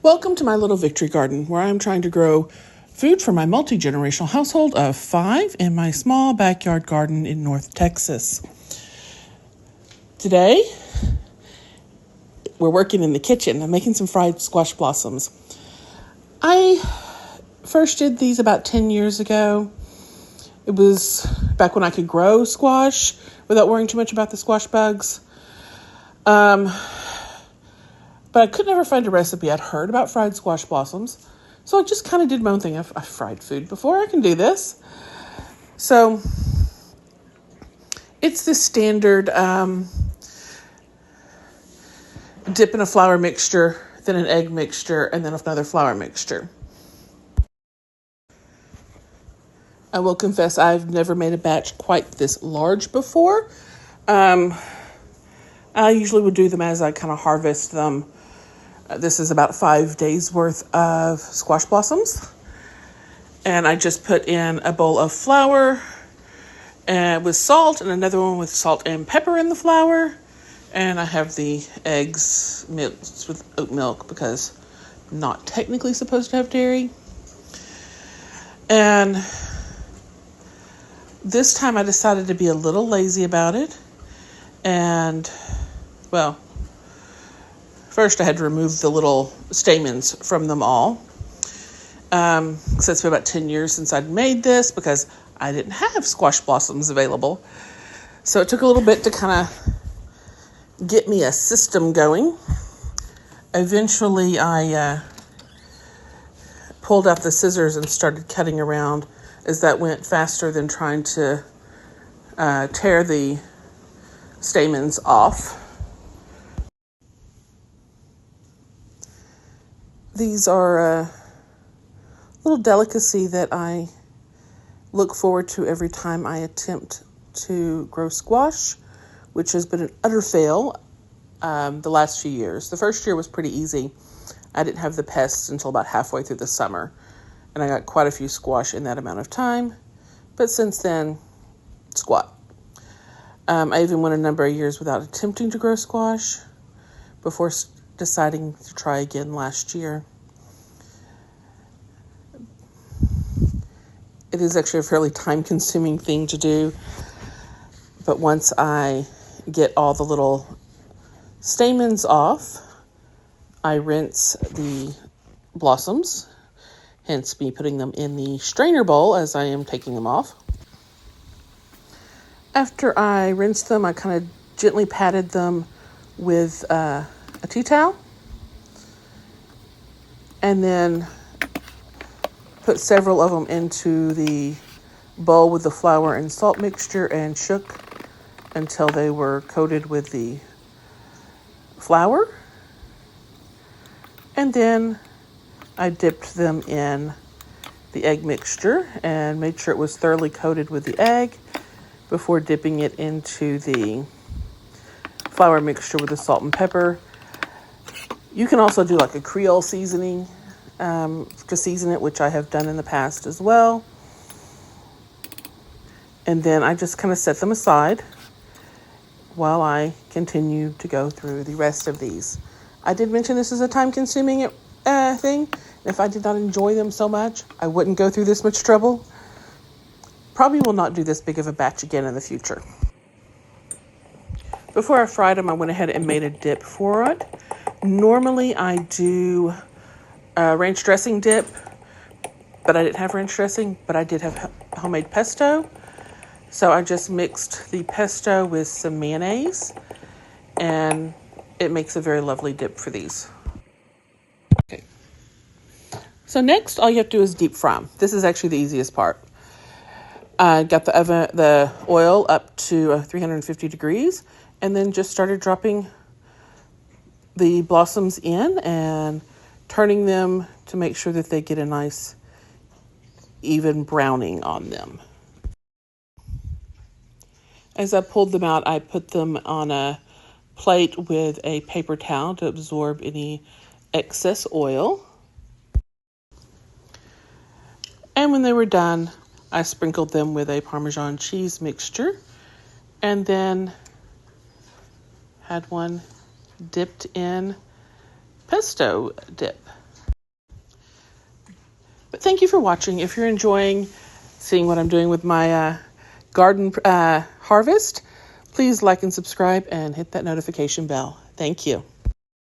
Welcome to my little victory garden, where I'm trying to grow food for my multi-generational household of 5 in my small backyard garden in North Texas. Today, we're working in the kitchen. I'm making some fried squash blossoms. I first did these about 10 years ago. It was back when I could grow squash without worrying too much about the squash bugs. But I could never find a recipe. I'd heard about fried squash blossoms. So I just kind of did my own thing. I've fried food before. I can do this. So it's the standard dip in a flour mixture, then an egg mixture, and then another flour mixture. I will confess I've never made a batch quite this large before. I usually would do them as I kind of harvest them. This is about 5 days worth of squash blossoms. And I just put in a bowl of flour with salt and another one with salt and pepper in the flour. And I have the eggs mixed with oat milk because I'm not technically supposed to have dairy. And this time I decided to be a little lazy about it. And, well, first I had to remove the little stamens from them all. So it's been about 10 years since I'd made this because I didn't have squash blossoms available. So it took a little bit to kind of get me a system going. Eventually I pulled out the scissors and started cutting around, as that went faster than trying to tear the stamens off. These are a little delicacy that I look forward to every time I attempt to grow squash, which has been an utter fail the last few years. The first year was pretty easy. I didn't have the pests until about halfway through the summer, and I got quite a few squash in that amount of time. But since then, squat. I even went a number of years without attempting to grow squash before deciding to try again last year. It is actually a fairly time-consuming thing to do, but once I get all the little stamens off, I rinse the blossoms, hence me putting them in the strainer bowl as I am taking them off. After I rinsed them, I kind of gently patted them with a tea towel, and then put several of them into the bowl with the flour and salt mixture and shook until they were coated with the flour. And then I dipped them in the egg mixture and made sure it was thoroughly coated with the egg before dipping it into the flour mixture with the salt and pepper. You can also do like a Creole seasoning to season it, which I have done in the past as well. And then I just kind of set them aside while I continue to go through the rest of these. I did mention this is a time-consuming thing. If I did not enjoy them so much, I wouldn't go through this much trouble. Probably will not do this big of a batch again in the future. Before I fried them, I went ahead and made a dip for it. Normally I do a ranch dressing dip, but I didn't have ranch dressing, but I did have homemade pesto. So I just mixed the pesto with some mayonnaise, and it makes a very lovely dip for these. Okay. So next, all you have to do is deep fry them. This is actually the easiest part. I got the oil up to 350 degrees, and then just started dropping the blossoms in and turning them to make sure that they get a nice even browning on them. As I pulled them out, I put them on a plate with a paper towel to absorb any excess oil. And when they were done, I sprinkled them with a Parmesan cheese mixture and then had one dipped in pesto dip. thank you for watching. If you're enjoying seeing what I'm doing with my garden harvest, please like and subscribe and hit that notification bell. Thank you.